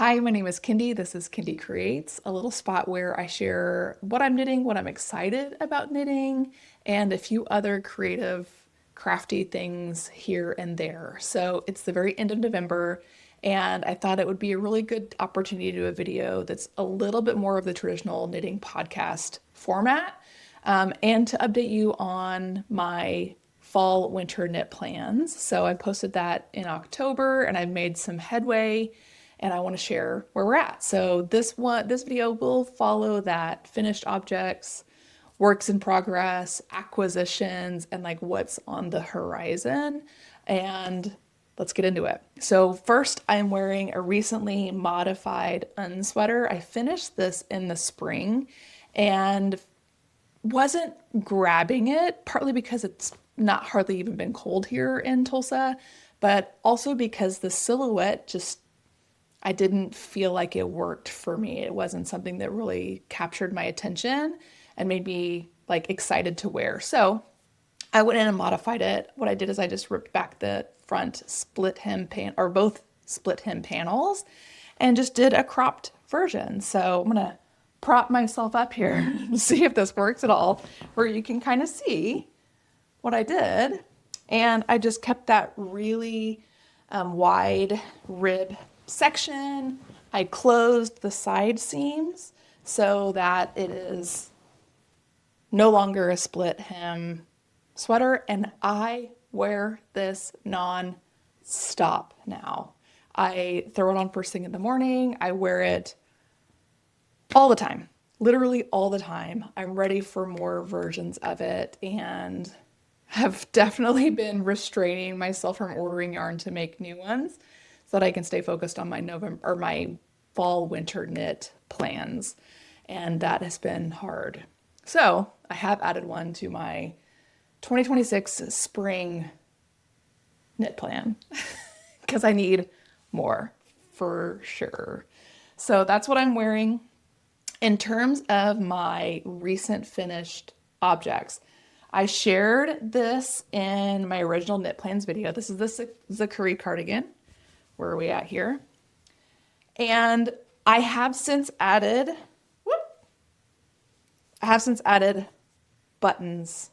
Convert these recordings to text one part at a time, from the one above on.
Hi, my name is Kendi. This is Kendi Creates, a little spot where I share what I'm knitting, what I'm excited about knitting, and a few other creative, crafty things here and there. So it's the very end of November, and I thought it would be a really good opportunity to do a video that's a little bit more of the traditional knitting podcast format, and to update you on my fall winter knit plans. So I posted that in October and I've made some headway and I want to share where we're at. So this video will follow that finished objects, works in progress, acquisitions, and like what's on the horizon. And let's get into it. So first, I'm wearing a recently modified unsweater. I finished this in the spring and wasn't grabbing it, partly because it's not hardly even been cold here in Tulsa, but also because the silhouette just, I didn't feel like it worked for me. It wasn't something that really captured my attention and made me like excited to wear. So I went in and modified it. What I did is I just ripped back the front split hem or both split hem panels and just did a cropped version. So I'm gonna prop myself up here and see if this works at all, where you can kind of see what I did. And I just kept that really wide rib section. I closed the side seams so that it is no longer a split hem sweater, and I wear this non-stop now. I throw it on first thing in the morning. I wear it all the time, literally all the time. I'm ready for more versions of it and have definitely been restraining myself from ordering yarn to make new ones so that I can stay focused on my November or my fall winter knit plans. And that has been hard. So I have added one to my 2026 spring knit plan because I need more for sure. So that's what I'm wearing. In terms of my recent finished objects, I shared this in my original knit plans video. This is the Zakkuri cardigan. Where are we at here? And I have since added, buttons.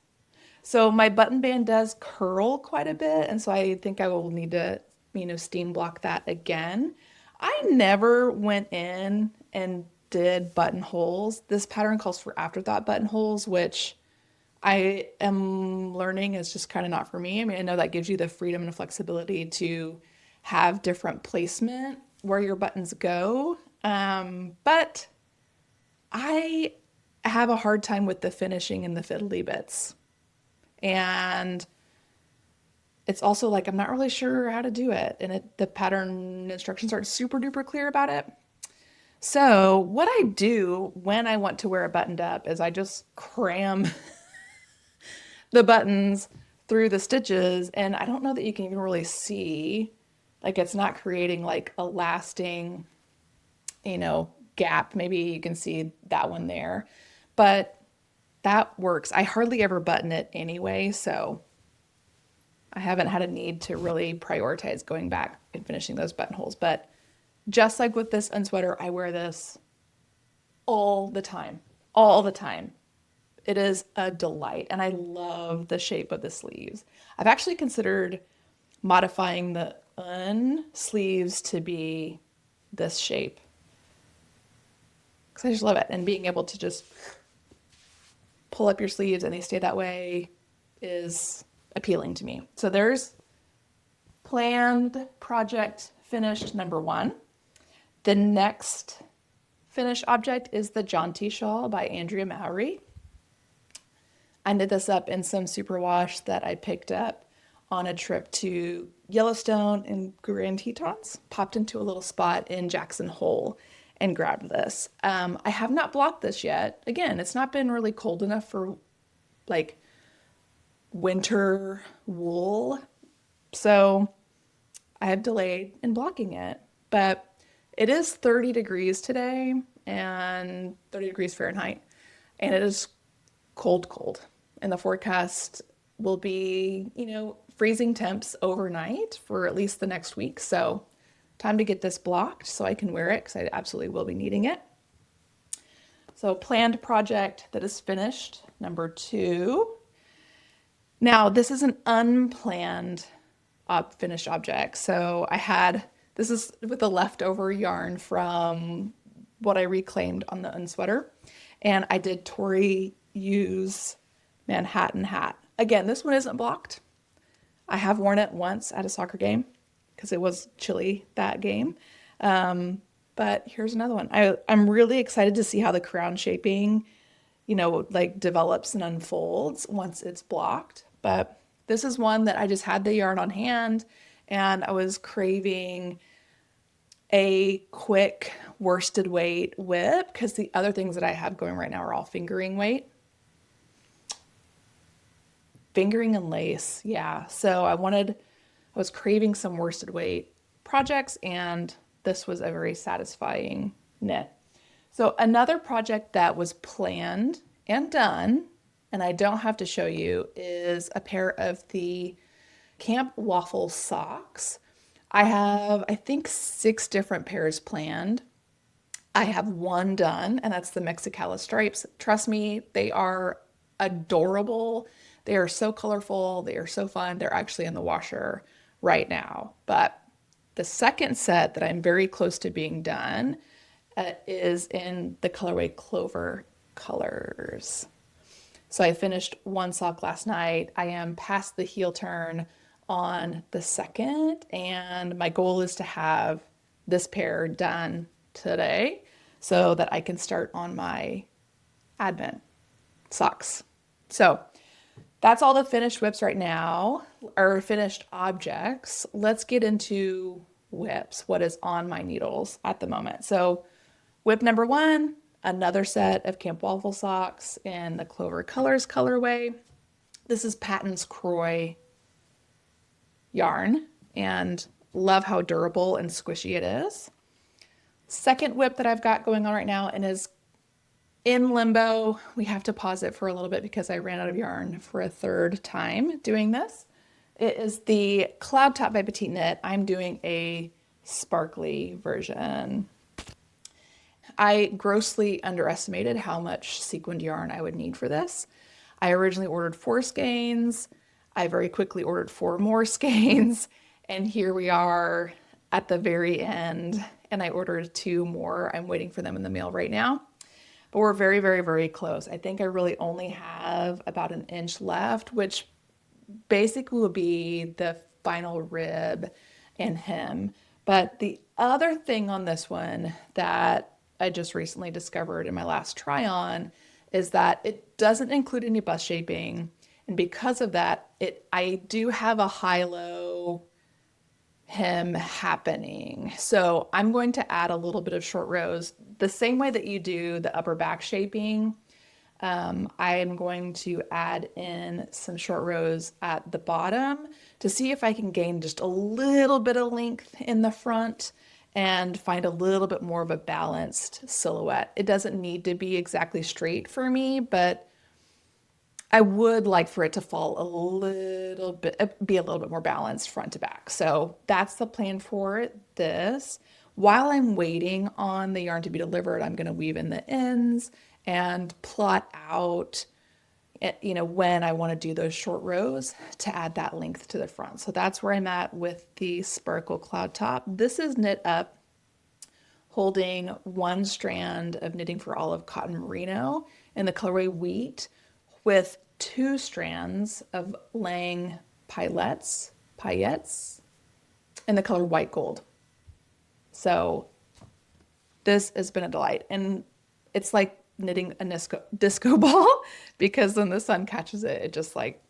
So my button band does curl quite a bit, and so I think I will need to, steam block that again. I never went in and did buttonholes. This pattern calls for afterthought buttonholes, which I am learning is just kind of not for me. I mean, I know that gives you the freedom and flexibility to have different placement where your buttons go. But I have a hard time with the finishing and the fiddly bits. And it's also like, I'm not really sure how to do it. And the pattern instructions aren't super duper clear about it. So what I do when I want to wear it buttoned up is I just cram the buttons through the stitches, and I don't know that you can even really see, like it's not creating like a lasting, gap. Maybe you can see that one there, but that works. I hardly ever button it anyway, so I haven't had a need to really prioritize going back and finishing those buttonholes. But just like with this unsweater, I wear this all the time, all the time. It is a delight, and I love the shape of the sleeves. I've actually considered modifying the sleeves to be this shape because I just love it, and being able to just pull up your sleeves and they stay that way is appealing to me. So there's planned project finished number 1. The next finished object is the Jaunty shawl by Andrea Mowry. I knit this up in some superwash that I picked up on a trip to Yellowstone and Grand Tetons. Popped into a little spot in Jackson Hole and grabbed this. I have not blocked this yet. Again, it's not been really cold enough for like winter wool. So I have delayed in blocking it, but it is 30 degrees today and 30 degrees Fahrenheit, and it is cold. And the forecast will be, freezing temps overnight for at least the next week. So time to get this blocked so I can wear it because I absolutely will be needing it. So planned project that is finished, number 2. Now this is an unplanned finished object. So this is with the leftover yarn from what I reclaimed on the unsweater. And I did Tori use Manhattan hat. Again, this one isn't blocked. I have worn it once at a soccer game because it was chilly that game. But here's another one. I'm really excited to see how the crown shaping, like develops and unfolds once it's blocked. But this is one that I just had the yarn on hand and I was craving a quick worsted weight whip because the other things that I have going right now are all fingering weight. Fingering and lace, yeah. So I was craving some worsted weight projects and this was a very satisfying knit. So another project that was planned and done, and I don't have to show you, is a pair of the Camp Waffle socks. I have, I think, 6 different pairs planned. I have one done, and that's the Mexicala stripes. Trust me, they are adorable. They are so colorful. They are so fun. They're actually in the washer right now. But the second set that I'm very close to being done is in the colorway Clover colors. So I finished one sock last night. I am past the heel turn on the second, and my goal is to have this pair done today so that I can start on my Advent socks. So that's all the finished whips right now, or finished objects. Let's get into whips, what is on my needles at the moment. So whip number 1, another set of Camp Waffle socks in the Clover Colors colorway. This is Patons Kroy yarn and love how durable and squishy it is. Second whip that I've got going on right now and is in limbo. We have to pause it for a little bit because I ran out of yarn for a third time doing this. It is the Cloud Top by Petite Knit. I'm doing a sparkly version. I grossly underestimated how much sequined yarn I would need for this. I originally ordered 4 skeins. I very quickly ordered 4 more skeins, and here we are at the very end, and I ordered 2 more. I'm waiting for them in the mail right now, but we're very, very, very close. I think I really only have about an inch left, which basically will be the final rib and hem. But the other thing on this one that I just recently discovered in my last try on is that it doesn't include any bust shaping. And because of that, I do have a high-low hem happening. So I'm going to add a little bit of short rows the same way that you do the upper back shaping. I am going to add in some short rows at the bottom to see if I can gain just a little bit of length in the front and find a little bit more of a balanced silhouette. It doesn't need to be exactly straight for me, but I would like for it to fall a little bit, be a little bit more balanced front to back. So that's the plan for this. While I'm waiting on the yarn to be delivered, I'm going to weave in the ends and plot out, when I want to do those short rows to add that length to the front. So that's where I'm at with the Sparkle Cloud Top. This is knit up holding 1 strand of Knitting for Olive cotton merino in the colorway Wheat, with 2 strands of Lang Paillettes in the color White Gold. So this has been a delight. And it's like knitting a disco ball because when the sun catches it, it just like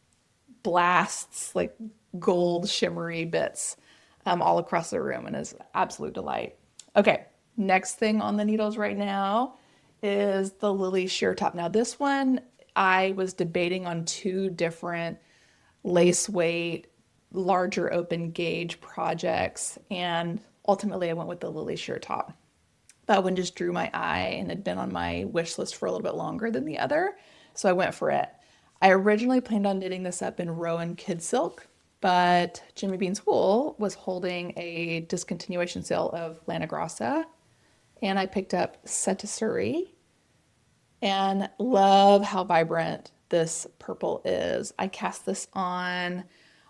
blasts like gold shimmery bits all across the room and is absolute delight. Okay, next thing on the needles right now is the Lily sheer top. Now this one, I was debating on 2 different lace weight, larger open gauge projects, and ultimately I went with the Lily sheer top. That one just drew my eye and had been on my wish list for a little bit longer than the other, so I went for it. I originally planned on knitting this up in Rowan Kid Silk, but Jimmy Bean's Wool was holding a discontinuation sale of Lana Grassa, and I picked up Zakkuri and love how vibrant this purple is. I cast this on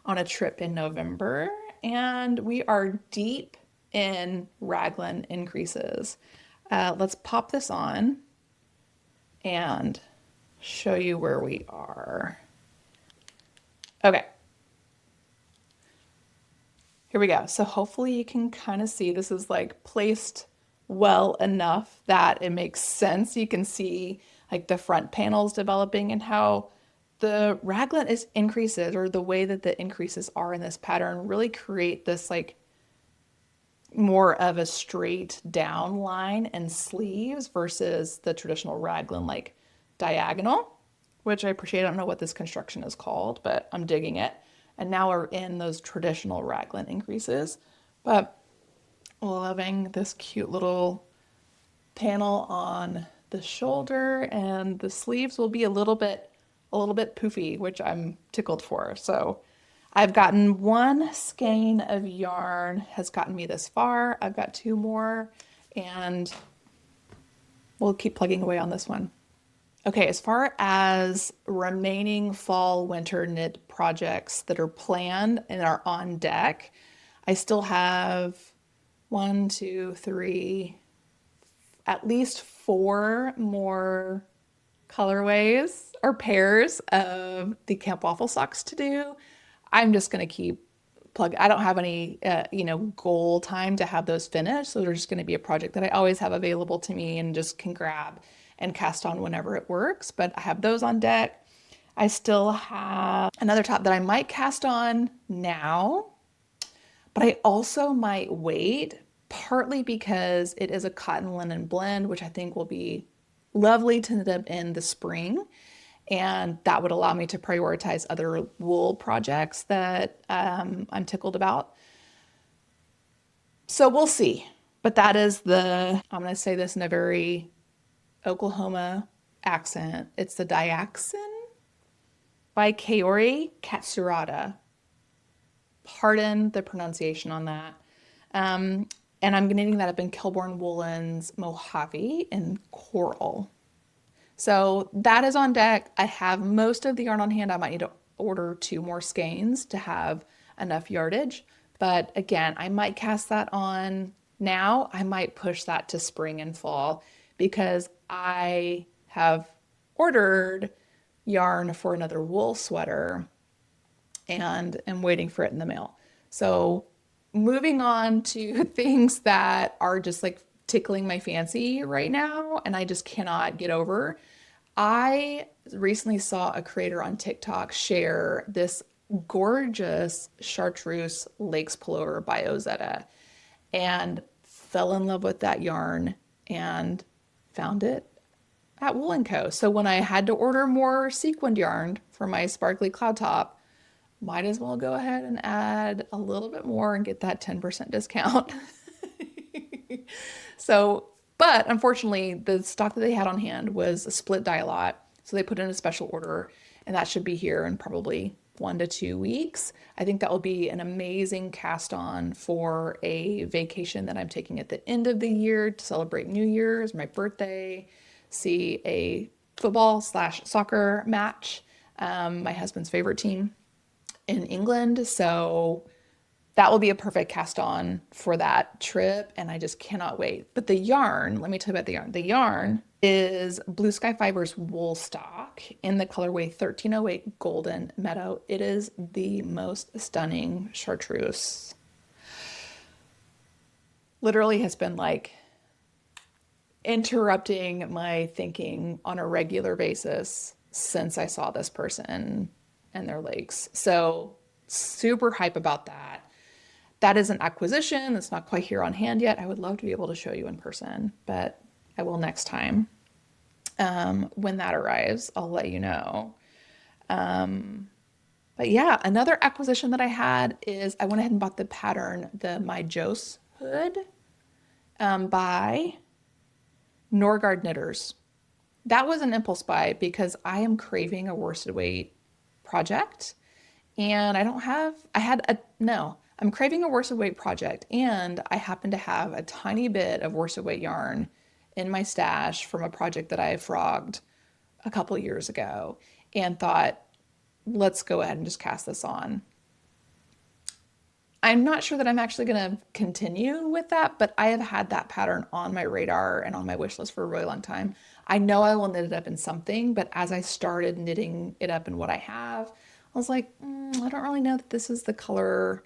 a trip in November, and we are deep in raglan increases. Let's pop this on and show you where we are. Okay. Here we go. So hopefully you can kind of see this is like placed well enough that it makes sense. You can see like the front panels developing and how the raglan is increases, or the way that the increases are in this pattern, really create this like more of a straight down line and sleeves versus the traditional raglan like diagonal, which I appreciate. I don't know what this construction is called, but I'm digging it. And now we're in those traditional raglan increases, but loving this cute little panel on the shoulder, and the sleeves will be a little bit poofy, which I'm tickled for. So I've gotten one skein of yarn has gotten me this far. I've got two more, and we'll keep plugging away on this one. Okay, as far as remaining fall winter knit projects that are planned and are on deck, I still have one, two, three, at least four more colorways or pairs of the Camp Waffle socks to do. I'm just going to keep I don't have any, goal time to have those finished. So they're just going to be a project that I always have available to me and just can grab and cast on whenever it works. But I have those on deck. I still have another top that I might cast on now, but I also might wait, partly because it is a cotton linen blend, which I think will be lovely to knit up in the spring. And that would allow me to prioritize other wool projects that I'm tickled about. So we'll see. But that is I'm going to say this in a very Oklahoma accent. It's the Diaxin by Kaori Katsurada. Pardon the pronunciation on that. And I'm knitting that up in Kilborn Woolens Mojave in Coral. So that is on deck. I have most of the yarn on hand. I might need to order two more skeins to have enough yardage. But again, I might cast that on now. I might push that to spring and fall because I have ordered yarn for another wool sweater and am waiting for it in the mail. So moving on to things that are just like tickling my fancy right now and I just cannot get over. I recently saw a creator on TikTok share this gorgeous chartreuse lace pullover by Ozetta and fell in love with that yarn and found it at Wool & Co. So when I had to order more sequined yarn for my sparkly cloud top, might as well go ahead and add a little bit more and get that 10% discount. So, but unfortunately, the stock that they had on hand was a split dye lot. So they put in a special order, and that should be here in probably 1 to 2 weeks. I think that will be an amazing cast on for a vacation that I'm taking at the end of the year to celebrate New Year's, my birthday, see a football/soccer match, my husband's favorite team in England. So that will be a perfect cast on for that trip, and I just cannot wait. But the yarn, let me tell you about the yarn. The yarn is Blue Sky Fibers wool stock in the colorway 1308 Golden Meadow. It is the most stunning chartreuse. Literally has been like interrupting my thinking on a regular basis since I saw this person and their lakes. So super hype about that. That is an acquisition. It's not quite here on hand yet. I would love to be able to show you in person, but I will next time. When that arrives, I'll let you know. But yeah, another acquisition that I had is I went ahead and bought the pattern, the My Jose hood by Norgard Knitters. That was an impulse buy because I am craving a worsted weight project. And no, I'm craving a worsted weight project. And I happen to have a tiny bit of worsted weight yarn in my stash from a project that I frogged a couple years ago and thought, let's go ahead and just cast this on. I'm not sure that I'm actually going to continue with that, but I have had that pattern on my radar and on my wish list for a really long time. I know I will knit it up in something, but as I started knitting it up in what I have, I was like, I don't really know that this is the color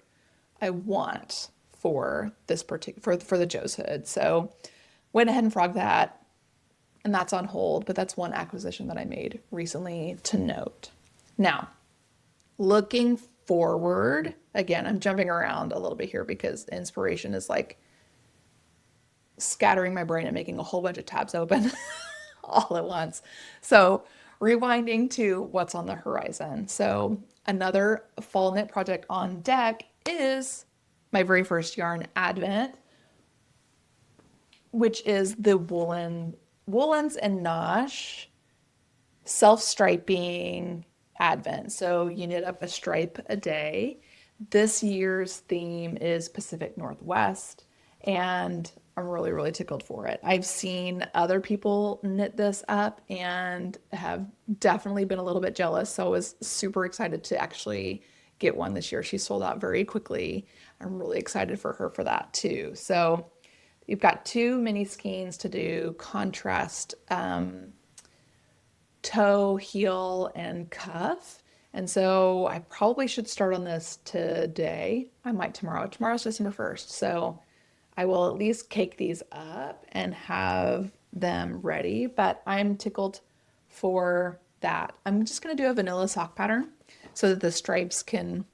I want for this particular for the Joe's hood. So went ahead and frogged that, and that's on hold, but that's one acquisition that I made recently to note. Now, looking forward, again, I'm jumping around a little bit here because inspiration is like scattering my brain and making a whole bunch of tabs open all at once. So, rewinding to what's on the horizon. So, another fall knit project on deck is my very first yarn advent, which is the woolens and nosh self-striping advent. So you knit up a stripe a day. This year's theme is Pacific Northwest, and I'm really, really tickled for it. I've seen other people knit this up and have definitely been a little bit jealous. So I was super excited to actually get one this year. She sold out very quickly. I'm really excited for her for that too. So you've got 2 mini skeins to do, contrast toe, heel, and cuff. And so I probably should start on this today. I might tomorrow. Tomorrow's December 1st. So I will at least cake these up and have them ready, but I'm tickled for that. I'm just going to do a vanilla sock pattern so that the stripes can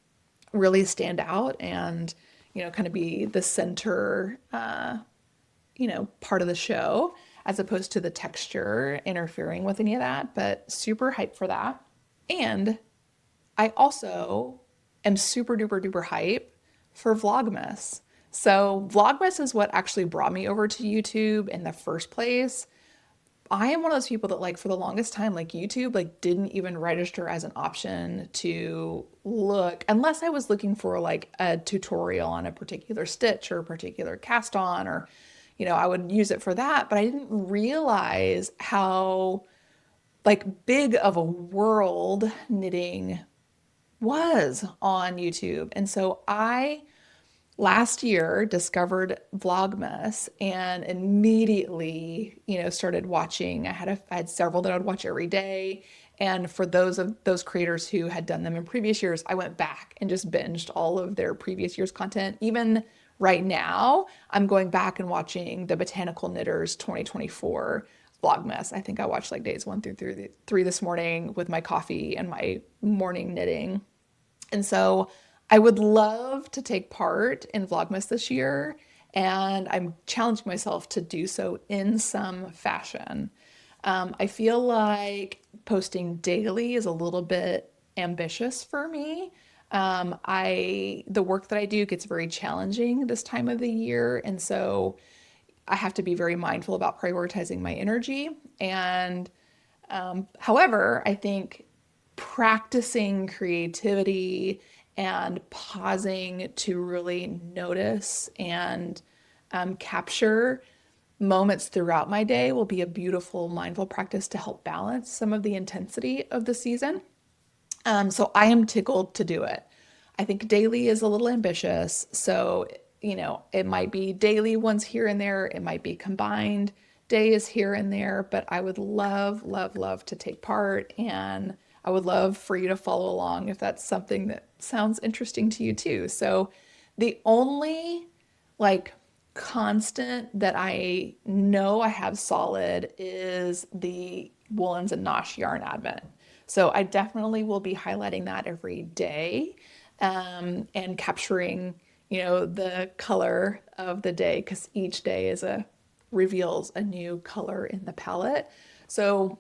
really stand out and, kind of be the center, part of the show, as opposed to the texture interfering with any of that, but super hyped for that. And I also am super duper duper hype for Vlogmas. So Vlogmas is what actually brought me over to YouTube in the first place. I am one of those people that for the longest time, YouTube didn't even register as an option to look unless I was looking for a tutorial on a particular stitch or a particular cast on, or I would use it for that, but I didn't realize how big of a world knitting was on YouTube. And so I last year discovered Vlogmas and immediately, started watching. I had several that I would watch every day. And for those creators who had done them in previous years, I went back and just binged all of their previous year's content. Even right now, I'm going back and watching the Botanical Knitters 2024 Vlogmas. I think I watched days 1 through 3 this morning with my coffee and my morning knitting. And so I would love to take part in Vlogmas this year, and I'm challenging myself to do so in some fashion. I feel like posting daily is a little bit ambitious for me. The work that I do gets very challenging this time of the year, and so I have to be very mindful about prioritizing my energy. And however, I think practicing creativity and pausing to really notice and capture moments throughout my day will be a beautiful mindful practice to help balance some of the intensity of the season. So I am tickled to do it. I think daily is a little ambitious. So, it might be daily ones here and there. It might be combined days here and there, but I would love, love, love to take part. And I would love for you to follow along if that's something that sounds interesting to you too. So the only constant that I know I have solid is the Woolens and Nosh yarn advent. So I definitely will be highlighting that every day, and capturing, the color of the day, because each day reveals a new color in the palette. So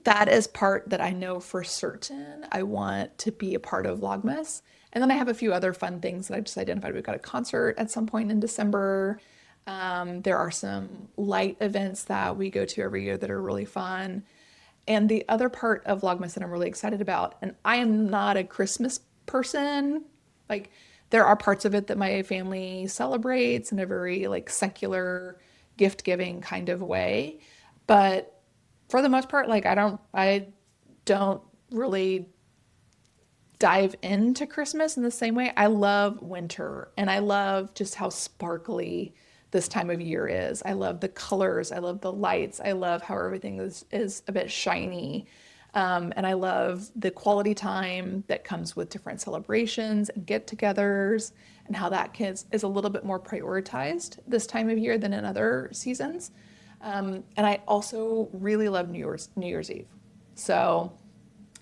that is part that I know for certain I want to be a part of Vlogmas. And then I have a few other fun things that I just identified. We've got a concert at some point in December. There are some light events that we go to every year that are really fun. And the other part of Vlogmas that I'm really excited about, and I am not a Christmas person. Like there are parts of it that my family celebrates in a very like secular gift giving kind of way. But for the most part, like I don't really dive into Christmas in the same way. I love winter and I love just how sparkly this time of year is. I love the colors, I love the lights, I love how everything is a bit shiny. And I love the quality time that comes with different celebrations and get togethers, and how is a little bit more prioritized this time of year than in other seasons. And I also really love New Year's Eve. So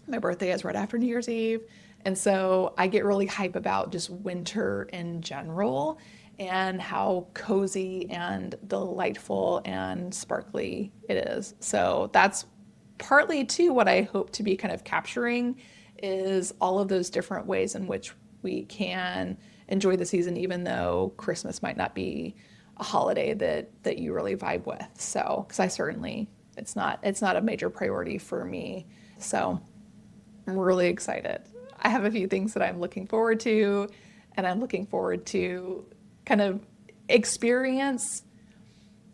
my birthday is right after New Year's Eve. And so I get really hype about just winter in general and how cozy and delightful and sparkly it is. So that's partly too what I hope to be kind of capturing is all of those different ways in which we can enjoy the season, even though Christmas might not be a holiday that you really vibe with. So, because I certainly it's not a major priority for me. So I'm really excited. I have a few things that I'm looking forward to, and I'm looking forward to kind of experience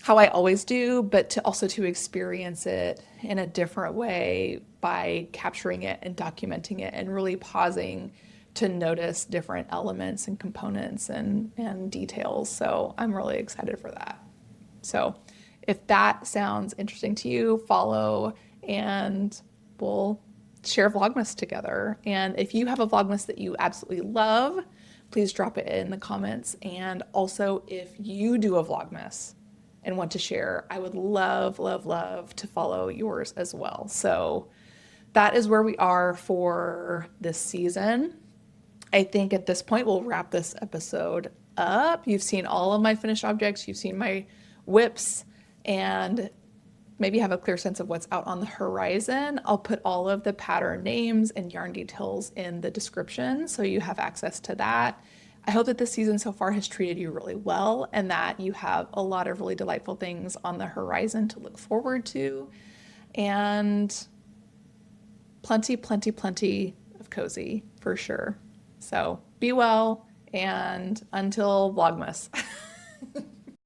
how I always do, but to also to experience it in a different way by capturing it and documenting it and really pausing to notice different elements and components and details. So I'm really excited for that. So if that sounds interesting to you, follow and we'll share Vlogmas together. And if you have a Vlogmas that you absolutely love, please drop it in the comments. And also, if you do a Vlogmas and want to share, I would love, love, love to follow yours as well. So that is where we are for this season. I think at this point, we'll wrap this episode up. You've seen all of my finished objects. You've seen my whips, and maybe have a clear sense of what's out on the horizon. I'll put all of the pattern names and yarn details in the description so you have access to that. I hope that this season so far has treated you really well and that you have a lot of really delightful things on the horizon to look forward to, and plenty, plenty, plenty of cozy for sure. So be well, and until Vlogmas.